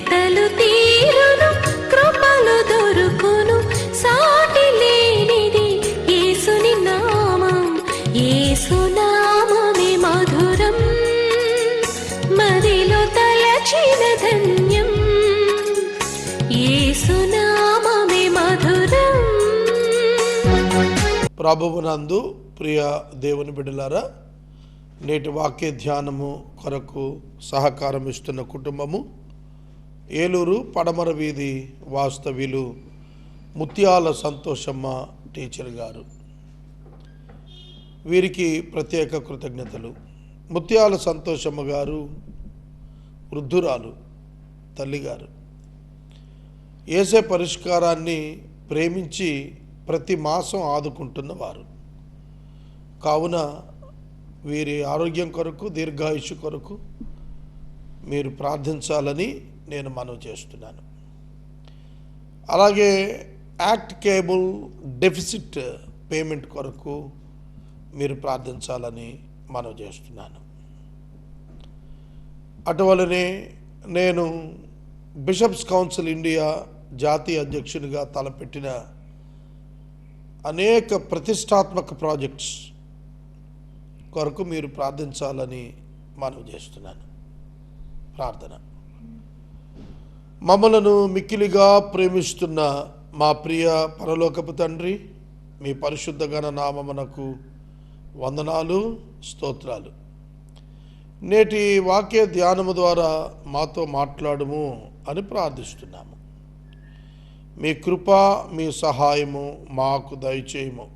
వెతలు తీరును, కృపలు దొరుకును, సాటి లేనిది యేసుని నామం. యేసునామమే మధురం, మదిలో తలచిన ధన్యం. యేసునామమే మధురం. ప్రభువునందు ప్రియ దేవుని బిడ్డలారా, నేటి వాక్య ధ్యానము కొరకు సహకారం ఇస్తున్న కుటుంబము ఏలూరు పడమర వీధి వాస్తవ్యులు ముత్యాల సంతోషమ్మ టీచర్ గారు. వీరికి ప్రత్యేక కృతజ్ఞతలు. ముత్యాల సంతోషమ్మ గారు వృద్ధురాలు, తల్లిగారు. యేసే పరిష్కారాన్ని ప్రేమించి ప్రతి మాసం ఆదుకుంటున్నవారు. కావున వీరి ఆరోగ్యం కొరకు, దీర్ఘాయుషు కొరకు మీరు ప్రార్థించాలని నేను మనవి చేస్తున్నాను. అలాగే యాక్ట్ కేబుల్ డెఫిసిట్ పేమెంట్ కొరకు మీరు ప్రార్థించాలని మనవి చేస్తున్నాను. అటువలనే నేను బిషప్స్ కౌన్సిల్ ఇండియా జాతీయ అధ్యక్షునిగా తలపెట్టిన అనేక ప్రతిష్టాత్మక ప్రాజెక్ట్స్ కొరకు మీరు ప్రార్థించాలని మనవి చేస్తున్నాను. ప్రార్థన. మమ్మలను మిక్కిలిగా ప్రేమిస్తున్న మా ప్రియ పరలోకపు తండ్రి, మీ పరిశుద్ధ గణ నామమునకు వందనాలు, స్తోత్రాలు. నేటి వాక్య ధ్యానము ద్వారా మాతో మాట్లాడుము అని ప్రార్థిస్తున్నాము. మీ కృప, మీ సహాయము మాకు దయచేయము.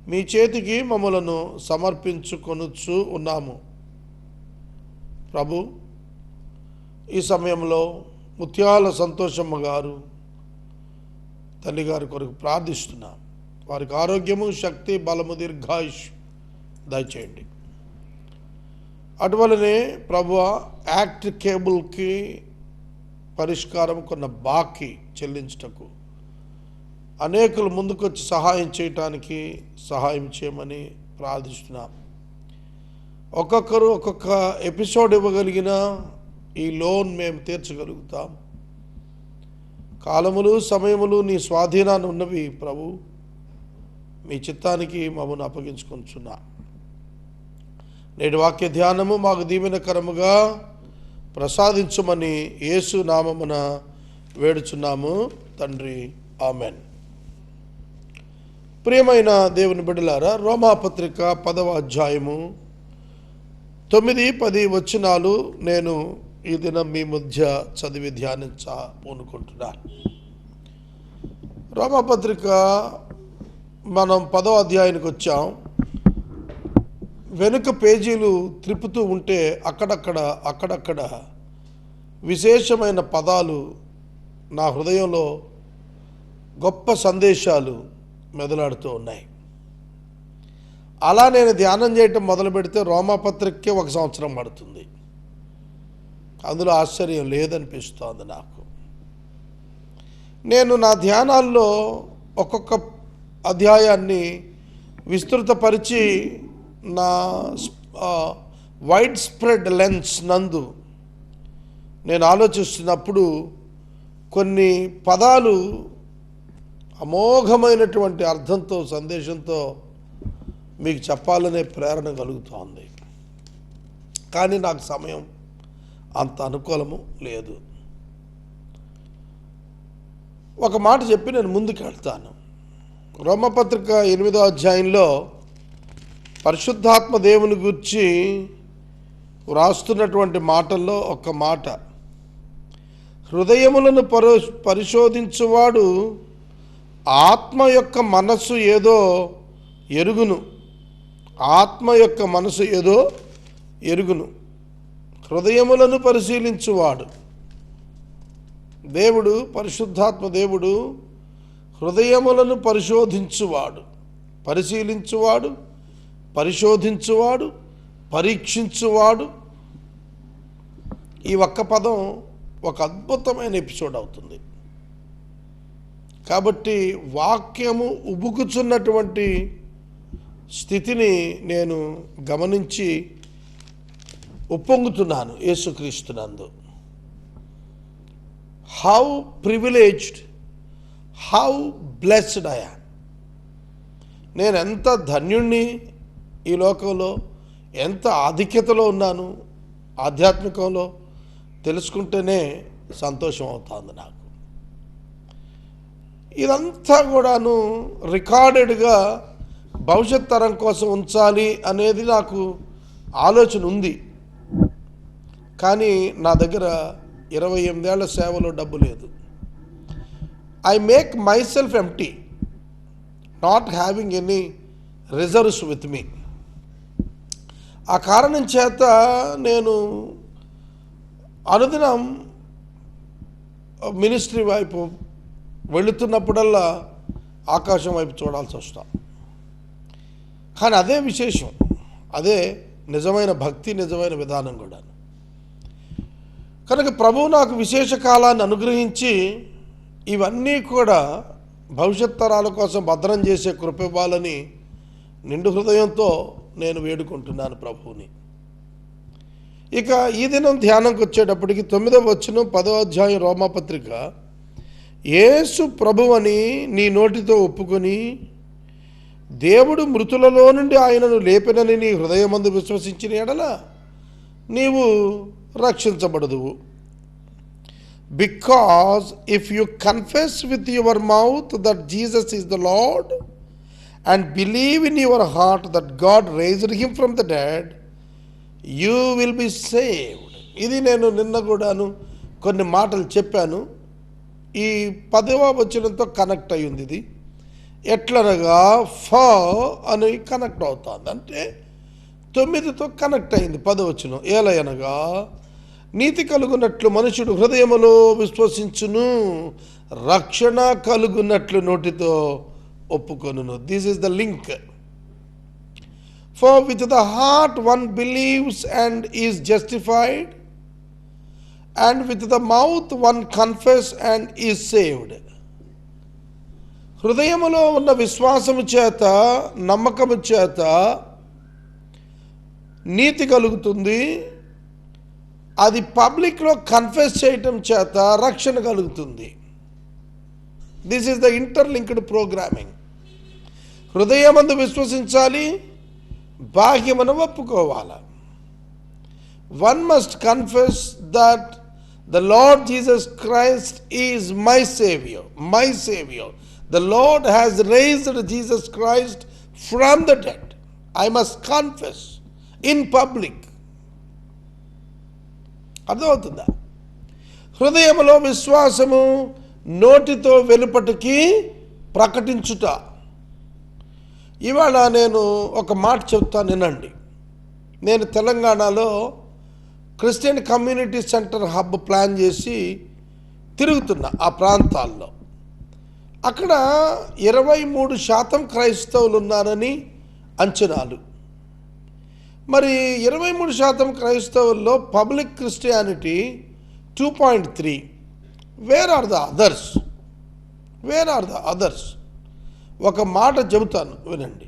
మీ చేతికి మమ్మలను సమర్పించుకొనుచు ఉన్నాము. ప్రభు, ఈ సమయంలో ముత్యాల సంతోషమ్మ గారు తల్లిగారి కొరకు ప్రార్థిస్తున్నాం. వారికి ఆరోగ్యము, శక్తి, బలము, దీర్ఘాయుష్ దయచేయండి. అటువలనే ప్రభు, యాక్ట్ కేబుల్కి పరిష్కారం కొన్న బాకీ చెల్లించుటకు అనేకులు ముందుకొచ్చి సహాయం చేయటానికి సహాయం చేయమని ప్రార్థిస్తున్నాం. ఒక్కొక్కరు ఒక్కొక్క ఎపిసోడ్ ఇవ్వగలిగిన ఈ లోన్ మేము తీర్చగలుగుతాం. కాలములు, సమయములు నీ స్వాధీనాన్ని ఉన్నవి ప్రభు. మీ చిత్తానికి మమ్మల్ని అప్పగించుకుంటున్నా. నేటి వాక్య ధ్యానము మాకు దీవెనకరముగా ప్రసాదించమని యేసు నామమున వేడుచున్నాము తండ్రి. ఆమెన్. ప్రియమైన దేవుని బిడ్డలారా, రోమాపత్రిక 10వ అధ్యాయము 9-10 వచనాలు నేను ఈ దినం మీ మధ్య చదివి ధ్యానించాలనుకుంటున్నాను. రోమాపత్రిక మనం 10వ అధ్యాయానికి వచ్చాం. వెనుక పేజీలు త్రిప్పుతూ ఉంటే అక్కడక్కడ విశేషమైన పదాలు నా హృదయంలో గొప్ప సందేశాలు మెదలాడుతూ ఉన్నాయి. అలా నేను ధ్యానం చేయటం మొదలు పెడితే రోమాపత్రికకే 1 సంవత్సరం పడుతుంది. అందులో ఆశ్చర్యం లేదనిపిస్తోంది నాకు. నేను నా ధ్యానాల్లో ఒక్కొక్క అధ్యాయాన్ని విస్తృతపరిచి నా వైడ్ స్ప్రెడ్ లెన్స్ నందు నేను ఆలోచిస్తున్నప్పుడు కొన్ని పదాలు అమోఘమైనటువంటి అర్థంతో, సందేశంతో మీకు చెప్పాలనే ప్రేరణ కలుగుతోంది. కానీ నాకు సమయం అంత అనుకూలము లేదు. ఒక మాట చెప్పి నేను ముందుకు వెళ్తాను. రోమపత్రిక 8వ అధ్యాయంలో పరిశుద్ధాత్మ దేవుని గురించి వ్రాస్తున్నటువంటి మాటల్లో ఒక మాట, హృదయములను పరిశోధించువాడు ఆత్మ యొక్క మనస్సు ఏదో ఎరుగును. ఆత్మ యొక్క మనసు ఏదో ఎరుగును. హృదయములను పరిశీలించువాడు దేవుడు, పరిశుద్ధాత్మ దేవుడు హృదయములను పరిశోధించువాడు, పరిశీలించువాడు, పరిశోధించువాడు, పరీక్షించువాడు. ఈ ఒక్క పదం ఒక అద్భుతమైన ఎపిసోడ్ అవుతుంది. కాబట్టి వాక్యము ఉబుకుచున్నటువంటి స్థితిని నేను గమనించి ఉప్పొంగుతున్నాను యేసుక్రీస్తునందు. How privileged, how blessed I am. నేను ఎంత ధన్యుణ్ణి ఈ లోకంలో, ఎంత ఆధిక్యతలో ఉన్నాను ఆధ్యాత్మికంలో తెలుసుకుంటేనే సంతోషం అవుతుంది నాకు. ఇదంతా కూడాను రికార్డెడ్గా భవిష్యత్ తరం కోసం ఉంచాలి అనేది నాకు ఆలోచన ఉంది. కానీ నా దగ్గర 28 ఏళ్ల సేవలో డబ్బు లేదు. I make myself empty, not having any reserves with me. ఆ కారణం చేత నేను అనుదినం మినిస్ట్రీ వైపు వెళుతున్నప్పుడల్లా ఆకాశం వైపు చూడాల్సి వస్తాం. కానీ అదే విశేషం, అదే నిజమైన భక్తి, నిజమైన విధానం కూడా. కనుక ప్రభువు నాకు విశేష కాలాన్ని అనుగ్రహించి ఇవన్నీ కూడా భవిష్యత్ తరాల కోసం భద్రం చేసే కృప ఇవ్వాలని నిండు హృదయంతో నేను వేడుకుంటున్నాను ప్రభువుని. ఇక ఈ దినం ధ్యానంకి వచ్చేటప్పటికి 9వ వచనం 10వ అధ్యాయం రోమాపత్రిక, యేసు ప్రభువని నీ నోటితో ఒప్పుకొని దేవుడు మృతులలో నుండి ఆయనను లేపినని నీ హృదయమందు విశ్వసించిన ఎడల నీవు రక్షించబడదువు. Because if you confess with your mouth that Jesus is the Lord and believe in your heart that God raised him from the dead you will be saved. ఇది నేను నిన్న కూడాను కొన్ని మాటలు చెప్పాను. ఈ 10వ వచనంతో కనెక్ట్ అయి ఉంది. ఇది ఎట్లనగా ఫ అని కనెక్ట్ అవుతుంది, అంటే 9తో కనెక్ట్ అయింది 10వ వచనం. ఏలయనగా నీతి కలుగునట్లు మనుషుడు హృదయములో విశ్వసించును, రక్షణ కలుగునట్లు నోటితో ఒప్పుకొనును. This is the link. For with the heart one believes and is justified, and with the mouth one confess and is saved. హృదయములో ఉన్న విశ్వాసము చేత, నమ్మకము చేత నీతి కలుగుతుంది. అది పబ్లిక్లో కన్ఫెస్ చేయటం చేత రక్షణ కలుగుతుంది. This is the interlinked programming. హృదయమందు విశ్వసించాలి, బాహ్యమును ఒప్పుకోవాలి. One must confess that the Lord Jesus Christ is my Savior, my Savior. The Lord has raised Jesus Christ from the dead. I must confess in public. అర్థమవుతుందా? హృదయములో విశ్వాసము, నోటితో వెలుపటికి ప్రకటించుట. ఇవాళ నేను ఒక మాట చెప్తాను, వినండి. నేను తెలంగాణలో Christian community centre hub plan చేసి తిరుగుతున్నా ఆ ప్రాంతాల్లో. అక్కడ 23% క్రైస్తవులు ఉన్నారని అంచనాలు. మరి 23% క్రైస్తవుల్లో public Christianity 2.3. Where are the others? Where are the others? ఒక మాట చెబుతాను, వినండి.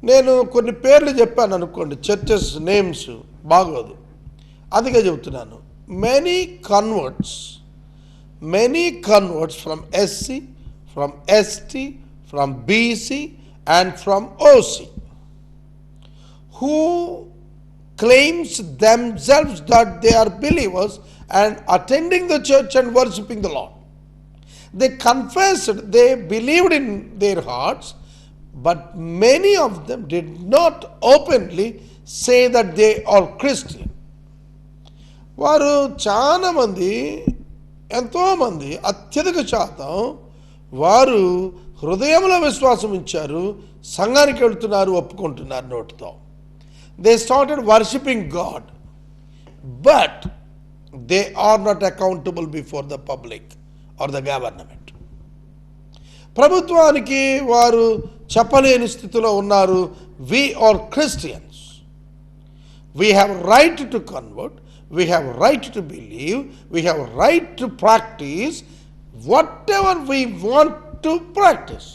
నేను కొన్ని పేర్లు చెప్పాను అనుకోండి, చర్చెస్ నేమ్స్ బాగోదు, అందుకే చెబుతున్నాను. Many converts from SC, from ST, from BC and from OC who claims themselves that they are believers and attending the church and worshipping the Lord. They confessed, they believed in their hearts, but many of them did not openly say that they are Christian. వారు చాలామంది, ఎంతోమంది, అత్యధిక శాతం వారు హృదయంలో విశ్వాసం ఉంచారు, సంఘానికి వెళ్తున్నారు, ఒప్పుకుంటున్నారు నోటితో. They started worshipping God, but they are not accountable before the public or the government. ప్రభుత్వానికి వారు చెప్పలేని స్థితిలో ఉన్నారు. We are Christians. We have right to convert. We have right to believe. We have right to practice whatever we want to practice.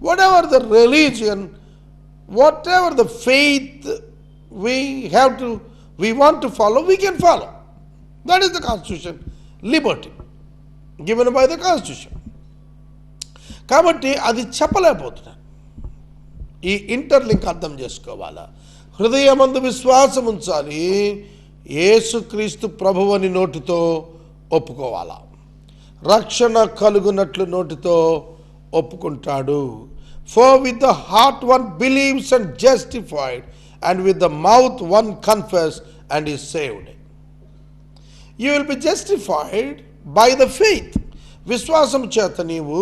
Whatever the religion, whatever the faith we want to follow, we can follow. That is the constitution Liberty given by the constitution. కాబట్టి అది చెప్పలేకపోతున్నాను. ఈ interlink అర్థం చేసుకోవాలా. హృదయమందు విశ్వాసం ఉంచాలి, యేసుక్రీస్తు ప్రభువని నోటితో ఒప్పుకోవాలా, రక్షణ కలుగునట్లు నోటితో ఒప్పుకుంటాడు. For with the heart one believes and justified, and with the mouth one confess and is saved. You will be justified by the faith. విశ్వాసం చేత నీవు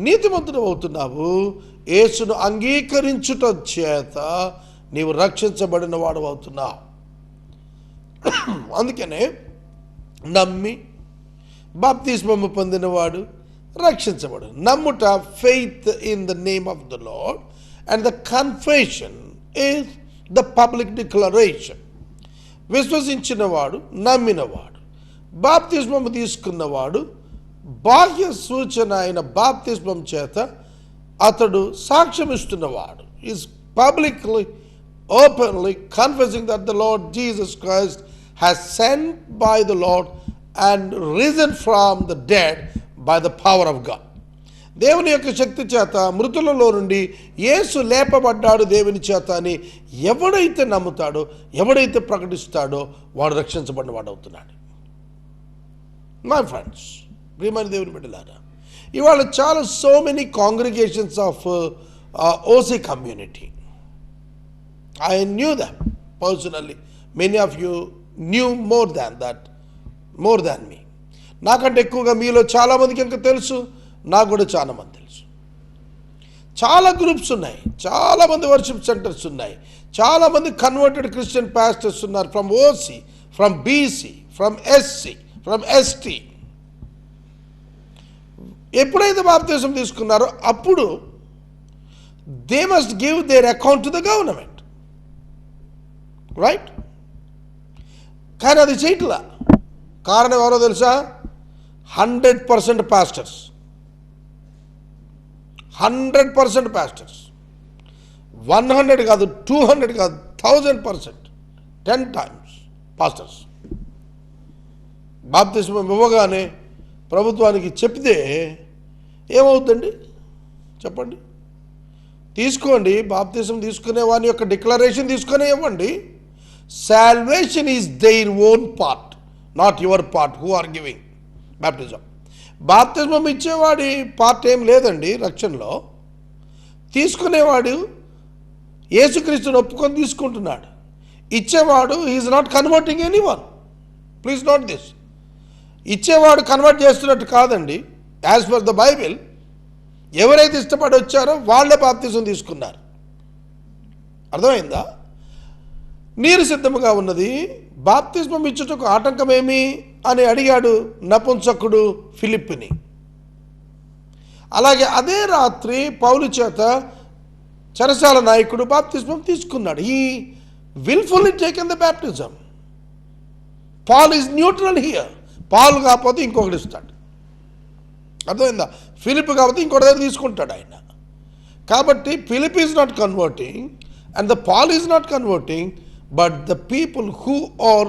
నీతిమంతుడు అవుతున్నావు. యేసును అంగీకరించుట చేత నీవు రక్షించబడిన వాడు అవుతున్నావు. అందుకనే నమ్మి బాప్తిస్మము పొందినవాడు రక్షించబడు. నమ్ముట faith in the name of the Lord, and the confession is the public declaration. విశ్వసించినవాడు, నమ్మినవాడు, బాప్తిస్మము తీసుకున్నవాడు, బాహ్య సూచన అయిన బాప్తిస్మం చేత అతడు సాక్ష్యం ఇస్తున్నవాడు. Is publicly openly confessing that the Lord Jesus Christ has sent by the Lord and risen from the dead by the power of God. దేవుని యొక్క శక్తి చేత మృతులలో నుండి యేసు లేపబడ్డాడు దేవుని చేత అని ఎవడైతే నమ్ముతాడో, ఎవడైతే ప్రకటిస్తాడో వాడు రక్షించబడిన వాడు అవుతున్నాడు. మై ఫ్రెండ్స్, ప్రియమైన దేవుని బిడ్డలారా, ఇవాళ చాలా so many congregations of OC community. I knew them personally. Many of you knew more than me. నాకంటే ఎక్కువగా మీలో చాలామందికి ఇంకా తెలుసు, నాకు కూడా చాలామంది తెలుసు. చాలా గ్రూప్స్ ఉన్నాయి, చాలామంది వర్షిప్ సెంటర్స్ ఉన్నాయి, చాలామంది కన్వర్టెడ్ క్రిస్టియన్ పాస్టర్స్ ఉన్నారు. From OC, from BC, from SC, from ST. ఎప్పుడైతే బాప్తిసం తీసుకున్నారో అప్పుడు they must give there account to the government, right? కానీ అది చేయట్లా. కారణం ఎవరో తెలుసా? 100% పాస్టర్స్, 100% పాస్టర్స్. 100 కాదు, 200 కాదు, 1000%, 10 times పాస్టర్స్. బాప్తిస్మం ఇవ్వగానే ప్రభుత్వానికి చెప్తే ఏమవుతుందండి చెప్పండి? తీసుకోండి, బాప్తిసం తీసుకునే వాని యొక్క డిక్లరేషన్ తీసుకునే ఇవ్వండి. Salvation is their own part, not your part who are giving baptism. బాప్తిజం ఇచ్చేవాడి పార్ట్ ఏం లేదండి రక్షణలో. తీసుకునేవాడు యేసుక్రీస్తుని ఒప్పుకొని తీసుకుంటున్నాడు. ఇచ్చేవాడు is not converting anyone. Please note this. ఇచ్చేవాడు కన్వర్ట్ చేస్తున్నట్టు కాదండి. యాజ్ పర్ ద బైబిల్ ఎవరైతే ఇష్టపడి వచ్చారో వాళ్ళే బాప్తిజం తీసుకున్నారు. అర్థమైందా? నీరు సిద్ధముగా ఉన్నది, బాప్తిస్మం ఇచ్చుటకు ఆటంకమేమి అని అడిగాడు నపుంసకుడు ఫిలిప్పుని. అలాగే అదే రాత్రి పౌలు చేత చెరసాల నాయకుడు బాప్తిస్మం తీసుకున్నాడు. He wilfully taken the baptism. Paul is neutral here. Paul కాకపోతే ఇంకొకటి ఇస్తాడు. అర్థమైందా? ఫిలిప్ కాకపోతే ఇంకొకటి దగ్గర తీసుకుంటాడు ఆయన. కాబట్టి Philip is not converting and the Paul is not converting, but the people who are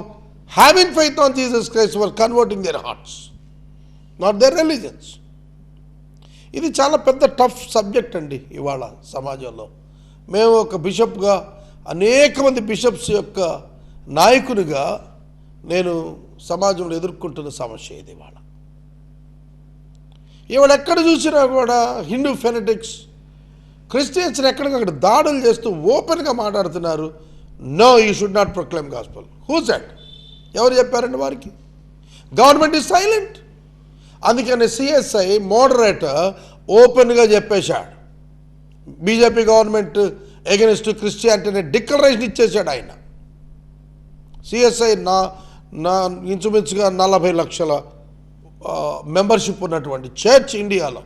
having faith on Jesus Christ were converting their hearts, not their religions. ఇది చాలా పెద్ద టఫ్ సబ్జెక్ట్ అండి ఇవాళ సమాజంలో. మేము ఒక బిషప్గా, అనేక మంది బిషప్స్ యొక్క నాయకునిగా నేను సమాజంలో ఎదుర్కొంటున్న సమస్య ఇది. ఇవాళ ఎక్కడ చూసినా కూడా హిందూ ఫెనటిక్స్ క్రిస్టియన్స్ని ఎక్కడికక్కడ దాడులు చేస్తూ ఓపెన్గా మాట్లాడుతున్నారు. No, you should not proclaim gospel. Who said? ఎవరు చెప్పారండి వారికి? Government is silent. అందుకని సిఎస్ఐ మోడరేటర్ ఓపెన్గా చెప్పేశాడు, బీజేపీ గవర్నమెంట్ ఎగెనిస్ట్ క్రిస్టియానిటీ అనే డిక్లరేషన్ ఇచ్చేశాడు ఆయన. సిఎస్ఐ నా ఇంచుమించుగా 40 లక్షల మెంబర్షిప్ ఉన్నటువంటి చర్చ్ ఇండియాలో.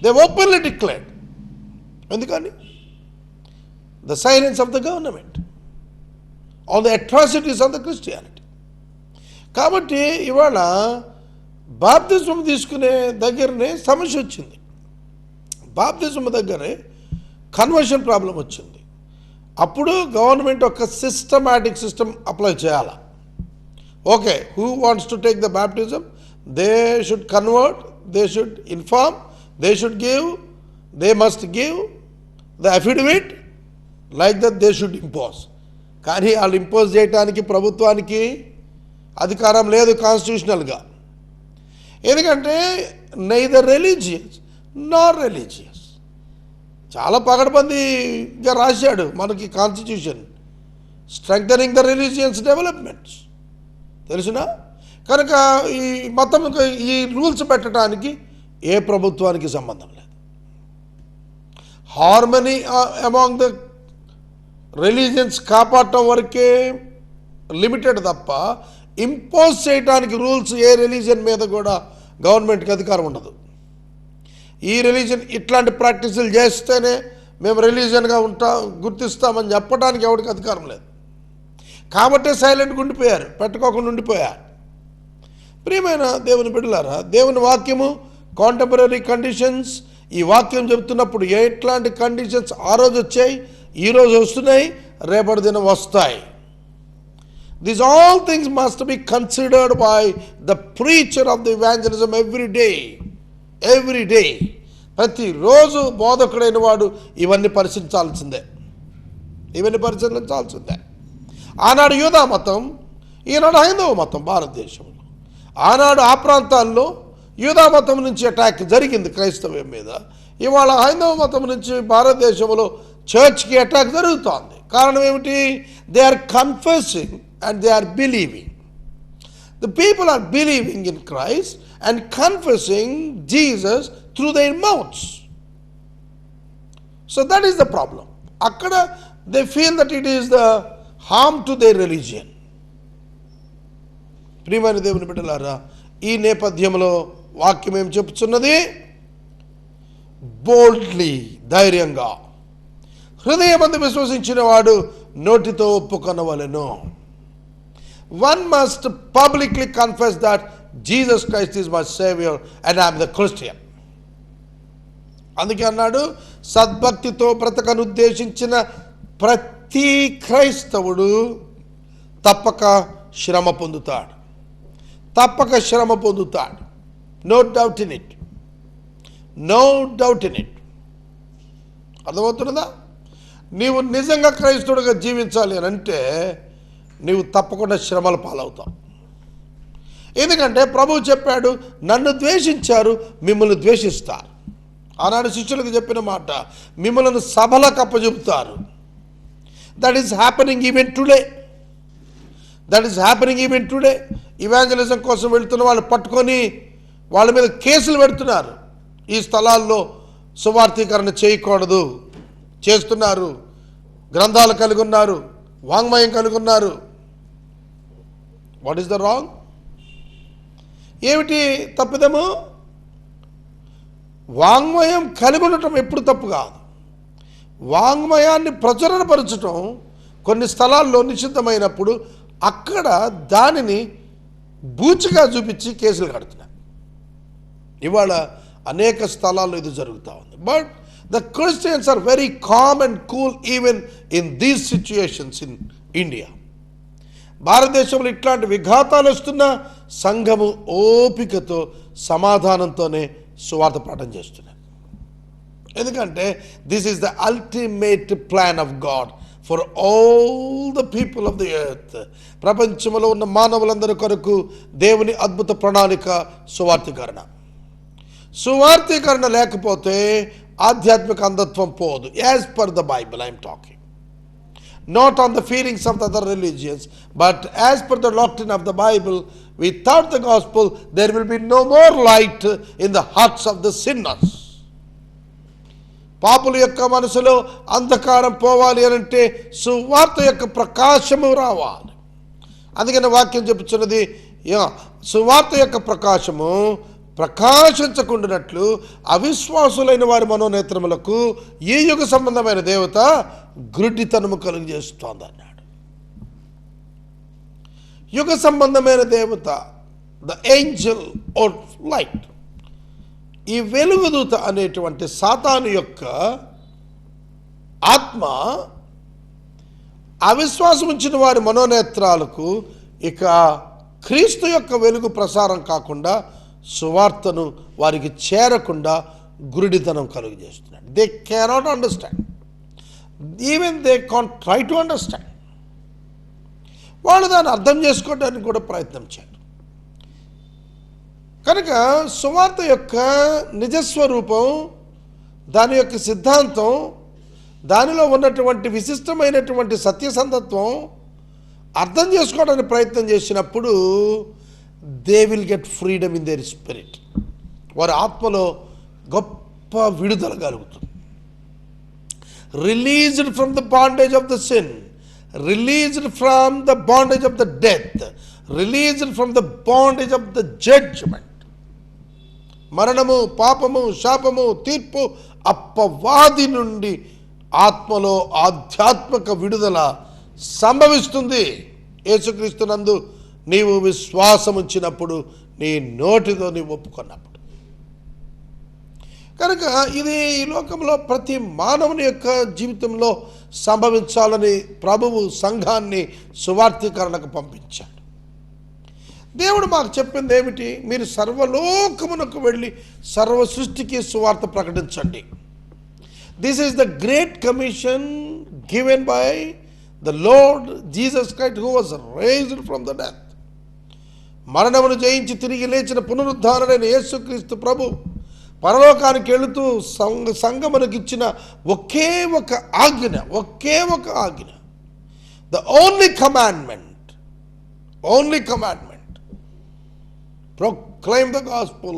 They openly declared. ఎందుకని? the silence of the government on the atrocities of the Christianity. కాబట్టి ఇవాళ బాప్తిజం తీసుకునే దగ్గరనే సమస్య వచ్చింది. బాప్తిజం దగ్గరే కన్వర్షన్ ప్రాబ్లం వచ్చింది. అప్పుడు గవర్నమెంట్ ఒక సిస్టమాటిక్ సిస్టమ్ అప్లై చేయాలి. Okay, who wants to take the baptism? They should convert, they should inform, they should give, they must give the affidavit, like that they should impose. కానీ వాళ్ళు impose చేయడానికి ప్రభుత్వానికి అధికారం లేదు కాన్స్టిట్యూషనల్గా. ఎందుకంటే neither religious నార్ religious. చాలా పగడబందీగా రాశాడు మనకి constitution, strengthening the religions developments, తెలుసునా? కనుక ఈ మతం ఈ రూల్స్ పెట్టడానికి ఏ ప్రభుత్వానికి సంబంధం లేదు. హార్మనీ అమాంగ్ ద రిలీజియన్స్ కాపాడటం వరకే లిమిటెడ్ తప్ప ఇంపోజ్ చేయడానికి రూల్స్ ఏ రిలీజియన్ మీద కూడా గవర్నమెంట్కి అధికారం ఉండదు. ఈ రిలీజియన్ ఇట్లాంటి ప్రాక్టీసులు చేస్తేనే మేము రిలీజియన్గా గుర్తిస్తామని చెప్పడానికి ఎవరికి అధికారం లేదు. కాబట్టే సైలెంట్గా ఉండిపోయారు, పెట్టుకోకుండా ఉండిపోయారు. ప్రియమైన దేవుని బిడ్డలారా, దేవుని వాక్యము కాంటెంపరీ కండిషన్స్, ఈ వాక్యం చెబుతున్నప్పుడు ఎట్లాంటి కండిషన్స్ ఆ రోజు వచ్చాయి, ఈరోజు వస్తున్నాయి, రేపటి దినం వస్తాయి. These all things must be considered by the preacher of the evangelism every day. Every day. ప్రతిరోజు బోధకుడైన వాడు ఇవన్నీ పరిశీలించాల్సిందే. ఆనాడు యూదా మతం, ఈనాడు హైందవ మతం భారతదేశంలో. ఆనాడు ఆ ప్రాంతాల్లో యూదా మతం నుంచి అటాక్ జరిగింది క్రైస్తవ్యం మీద. ఇవాళ హైందవ మతం నుంచి భారతదేశంలో చర్చ్కి అటాక్ జరుగుతోంది. కారణం ఏమిటి? They are confessing and they are believing. The people are believing in Christ and confessing Jesus through their mouths. So that is the problem. Akkada they feel that it is the harm to their religion. ప్రియమైన దేవుని బిడ్డలారా, ఈ నేపథ్యంలో వాక్యం ఏం చెప్తున్నది? Boldly, ధైర్యంగా, హృదయమందు విశ్వసించిన వాడు నోటితో ఒప్పుకొనవలెను. One must publicly confess that Jesus Christ is my Savior and I am the Christian. అందుకే అన్నాడు, సద్భక్తితో బ్రతకను ఉద్దేశించిన ప్రతి క్రైస్తవుడు తప్పక శ్రమ పొందుతాడు. No doubt in it. అర్థమవుతున్నదా? నీవు నిజంగా క్రైస్తవుడిగా జీవించాలి అని అంటే నీవు తప్పకుండా శ్రమల పాలవుతావు. ఎందుకంటే ప్రభువు చెప్పాడు, నన్ను ద్వేషించారు, మిమ్మల్ని ద్వేషిస్తారు. ఆనాడు శిష్యులకు చెప్పిన మాట, మిమ్మల్ని సభలకు అప్పచెబుతారు. That is happening even today. Evangelism కోసం వెళ్తున్న వాళ్ళు పట్టుకొని వాళ్ళ మీద కేసులు పెడుతున్నారు. ఈ స్థలాల్లో సువార్థీకరణ చేయకూడదు, చేస్తున్నారు. గ్రంథాలు కలిగి ఉన్నారు, వాంగ్మయం కలిగి ఉన్నారు. What is the wrong? ఏమిటి తప్పిదము? వాంగ్మయం కలిగి ఉండటం ఎప్పుడు తప్పు కాదు. వాంగ్మయాన్ని ప్రచురణపరచటం కొన్ని స్థలాల్లో నిషిద్ధమైనప్పుడు అక్కడ దానిని బూచిగా చూపించి కేసులు కడుతున్నారు. ఇవాళ అనేక స్థలాల్లో ఇది జరుగుతూ ఉంది. But the Christians are very calm and cool even in these situations in India. భారతదేశంలో ఇట్లాంటి విఘాతాలు వస్తున్న సంఘము ఓపికతో సమాధానంతోనే సువార్త పాఠం చేస్తున్నారు. ఎందుకంటే this is the ultimate plan of God for all the people of the earth. ప్రపంచంలో ఉన్న మానవులందరి కొరకు దేవుని అద్భుత ప్రణాళిక సువార్తీకరణ లేకపోతే ఆధ్యాత్మిక అంధత్వం పోదు. As per the Bible I'm talking, not on the feelings of the other religions, but as per the doctrine of the Bible. Without the gospel there will be no more light in the hearts of the sinners. పాపుల యొక్క మనసులో అంధకారం పోవాలి అంటే సువార్త యొక్క ప్రకాశము రావాలి. అందుకని వాక్యం చెప్పుచున్నది, సువార్త యొక్క ప్రకాశము ప్రకాశించకుండానట్లు అవిశ్వాసులైన వారి మనోనేత్రములకు ఈ యుగ సంబంధమైన దేవత గ్రుడ్డితనము కలుగజేస్తోంది అన్నాడు. యుగ సంబంధమైన దేవత, ద ఏంజల్ ఆఫ్ లైట్, ఈ వెలుగుదూత అనేటువంటి సాతాను యొక్క ఆత్మ అవిశ్వాసం ఉంచిన వారి మనోనేత్రాలకు ఇక క్రీస్తు యొక్క వెలుగు ప్రసారం కాకుండా సువార్తను వారికి చేరకుండా గురుడితనం కలుగజేస్తున్నాడు. They cannot understand, even they can't try to understand. వాళ్ళు దాన్ని అర్థం చేసుకోవడానికి కూడా ప్రయత్నం చేయరు. కనుక సువార్త యొక్క నిజస్వరూపం, దాని యొక్క సిద్ధాంతం, దానిలో ఉన్నటువంటి విశిష్టమైనటువంటి సత్యసంధత్వం అర్థం చేసుకోవడానికి ప్రయత్నం చేసినప్పుడు they will get freedom in their spirit. వారి ఆత్మలో గొప్ప విడుదల కలుగుతుంది. Released from the bondage of the sin, released from the bondage of the death, released from the bondage of the judgement. మరణము, పాపము, శాపము, తీర్పు, అపవాది నుండి ఆత్మలో ఆధ్యాత్మిక విడుదల సంభవిస్తుంది. యేసుక్రీస్తునందు నీవు విశ్వాసం ఉంచినప్పుడు, నీ నోటితో నీవు ఒప్పుకున్నప్పుడు. కనుక ఇది ఈ లోకంలో ప్రతి మానవుని యొక్క జీవితంలో సంభవించాలని ప్రభువు సంఘాన్ని సువార్తీకరణకు పంపించాడు. దేవుడు మాకు చెప్పింది ఏమిటి? మీరు సర్వలోకమునకు వెళ్ళి సర్వ సృష్టికి సువార్త ప్రకటించండి. This is the great commission given by the Lord Jesus Christ who was raised from the death. మరణమును జయించి తిరిగి లేచిన పునరుద్ధారుడైన యేసుక్రీస్తు ప్రభు పరలోకానికి వెళుతూ సంఘమునకు ఇచ్చిన ఒకే ఒక ఆజ్ఞ, the only commandment, proclaim the gospel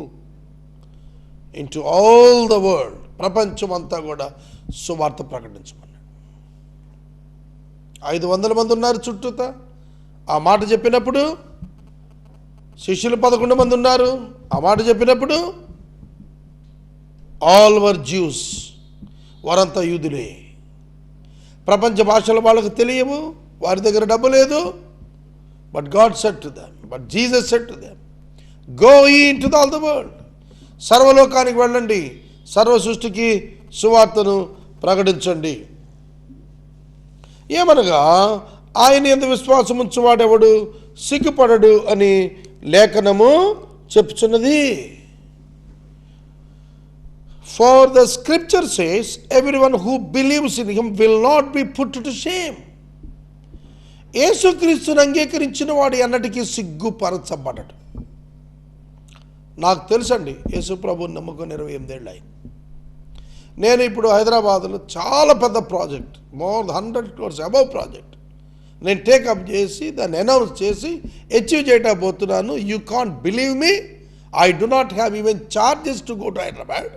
into all the world. ప్రపంచమంతా కూడా సువార్త ప్రకటించమన్నాడు. 500 మంది ఉన్నారు చుట్టూత. ఆ మాట చెప్పినప్పుడు శిష్యులు 11 మంది ఉన్నారు. ఆ మాట చెప్పినప్పుడు ఆల్ వర్ జ్యూస్, వారంతా యూదులే. ప్రపంచ భాషల వాళ్ళకు తెలియవు, వారి దగ్గర డబ్బు లేదు. But God said to them, but Jesus said to them, go ye into all the world. సర్వలోకానికి వెళ్ళండి, సర్వ సృష్టికి సువార్తను ప్రకటించండి. ఏమనగా ఆయన యందు విశ్వాసం ఉంచువాడెవడు సిగ్గుపడడు అని లేఖనము చెప్పుచున్నది. For the scripture says, everyone who believes in him will not be put to shame. యేసుక్రీస్తును అంగీకరించిన వాడు అన్నటికీ సిగ్గుపరచబడడు. నాకు తెలుసండి, యేసు ప్రభువుని నమ్మకం 28 ఏళ్ళు అయింది. నేను ఇప్పుడు హైదరాబాద్లో చాలా పెద్ద project, more 100 crores above project నేను టేకప్ చేసి దాన్ని అనౌన్స్ చేసి అచీవ్ చేయకపోతున్నాను. You can't believe me, I do not have even charges to go to Hyderabad.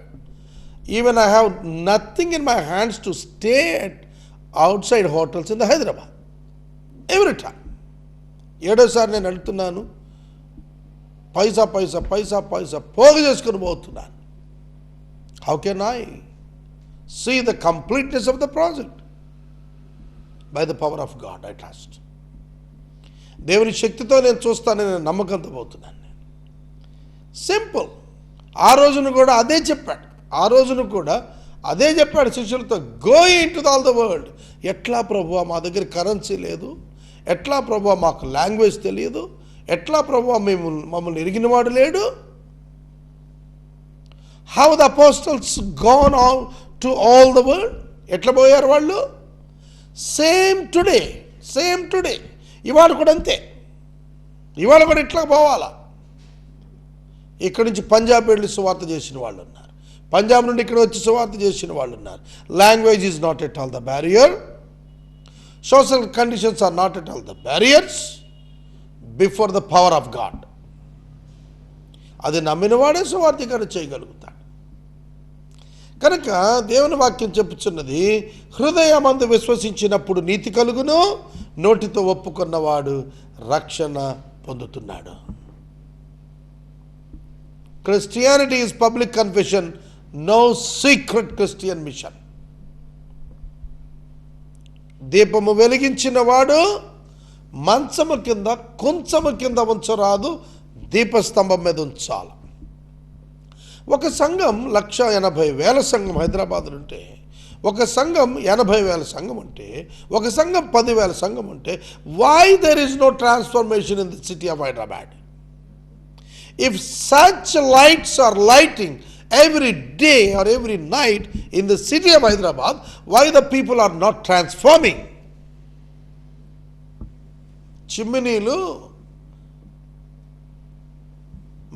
Even I have nothing in my hands to stay at outside hotels in the Hyderabad every time. 7వ నేను వెళ్తున్నాను, పైసా పోగు చేసుకుని పోతున్నాను. How can I see the completeness of the project? By the power of God I trust. దేవుని శక్తితో నేను చూస్తాను, నేను నమ్మకంతో పోతున్నాను. నేను సింపుల్. ఆ రోజును కూడా అదే చెప్పాడు శిష్యులతో, go into all the world. ఎట్లా ప్రభువా, మా దగ్గర కరెన్సీ లేదు, ఎట్లా ప్రభువా మాకు లాంగ్వేజ్ తెలియదు, ఎట్లా ప్రభువా మమ్మల్ని ఎరిగినవాడు లేడు. How the apostles gone on to all the world. ఎట్లా పోయారు వాళ్ళు? Same today. ఇవాళ కూడా అంతే. ఇవాళ కూడా ఇట్లా పోవాలా. ఇక్కడి నుంచి పంజాబ్ వెళ్ళి సువార్త చేసిన వాళ్ళు ఉన్నారు, పంజాబ్ నుండి ఇక్కడ వచ్చి సువార్త చేసిన వాళ్ళు ఉన్నారు. Language is not at all the barrier, social conditions are not at all the barriers before the power of God. అది నమ్మినవాడే సువార్తీకరణ చేయగలుగుతాడు. కనుక దేవుని వాక్యం చెప్పుచున్నది, హృదయమందు విశ్వసించినప్పుడు నీతి కలుగును, నోటితో ఒప్పుకున్నవాడు రక్షణ పొందుతున్నాడు. Christianity is public confession, no secret Christian mission. దీపము వెలిగించిన వాడు మంచము కింద కొంచెము కింద ఉంచరాదు, దీపస్తంభం మీద ఉంచాలి. ఒక సంఘం 180,000 సంఘం హైదరాబాద్ ఉంటే ఒక సంఘం 80,000 సంఘం ఉంటే, ఒక సంఘం 10,000 సంఘం ఉంటే, why there is no transformation in the city of Hyderabad? If such lights are lighting every day or every night in the city of Hyderabad, why the people are not transforming? చిమ్మినీలు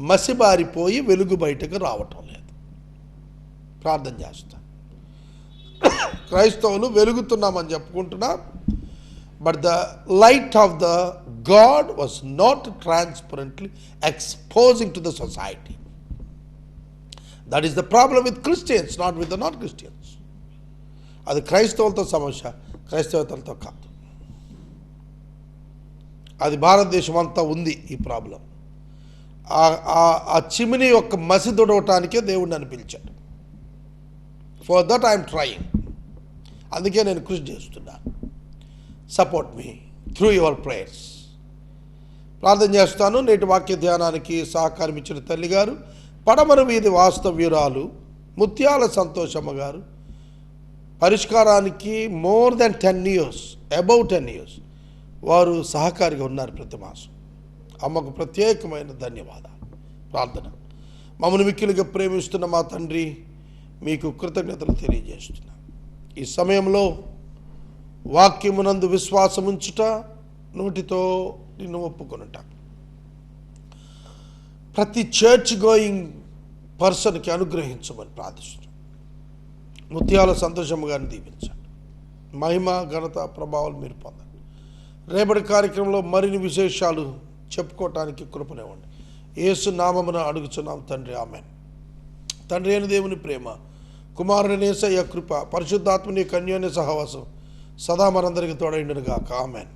మసిబారిపోయి వెలుగు బయటకు రావటం లేదు. ప్రార్థన చేస్తా. క్రైస్తవులు వెలుగుతున్నామని చెప్పుకుంటున్నారు, but the light of the God was not transparently exposing to the society. That is the problem with Christians, not with the not Christians. అది క్రైస్తవులతో సమస్య, క్రైస్తవేతలతో కాదు. అది భారతదేశం అంతా ఉంది ఈ ప్రాబ్లం. ఆ చిమిని యొక్క మసి దుడవటానికే దేవుడు నన్ను పిలిచాడు. For that I'm trying. అందుకే నేను కృషి చేస్తున్నాను. Support me through your prayers. ప్రార్థన చేస్తాను. నేటి వాక్య ధ్యానానికి సహకారం ఇచ్చిన తల్లి గారు, పడమర వీధి వాస్తవ్యురాలు ముత్యాల సంతోషమ్మ గారు, పరిష్కారానికి more than 10 years, above 10 years వారు సహకారిగా ఉన్నారు ప్రతి మాసం. అమ్మకు ప్రత్యేకమైన ధన్యవాదాలు. ప్రార్థన. మమ్మల్ని మిక్కిలిగా ప్రేమిస్తున్న మా తండ్రి, మీకు కృతజ్ఞతలు తెలియజేస్తున్నా. ఈ సమయంలో వాక్యమునందు విశ్వాసం ఉంచుట, నోటితో నిన్ను ఒప్పుకొనుట, ప్రతి చర్చ్ గోయింగ్ పర్సన్కి అనుగ్రహించమని ప్రార్థిస్తున్నాం. ముత్యాల సంతోషం గారిని దీవించండి. మహిమ, ఘనత, ప్రభావాలు మీరు పొందండి. రేపటి కార్యక్రమంలో మరిన్ని విశేషాలు చెప్పుకోవటానికి కృపనివ్వండి. యేసు నామమున అడుగుచున్నాం తండ్రి, ఆమేన్. తండ్రి అయిన దేవుని ప్రేమ, కుమారుని యేసయ్య కృప, పరిశుద్ధాత్మని కన్యోన్య సహవాసం సదా మనందరికీ తోడైండును గాక. ఆమేన్.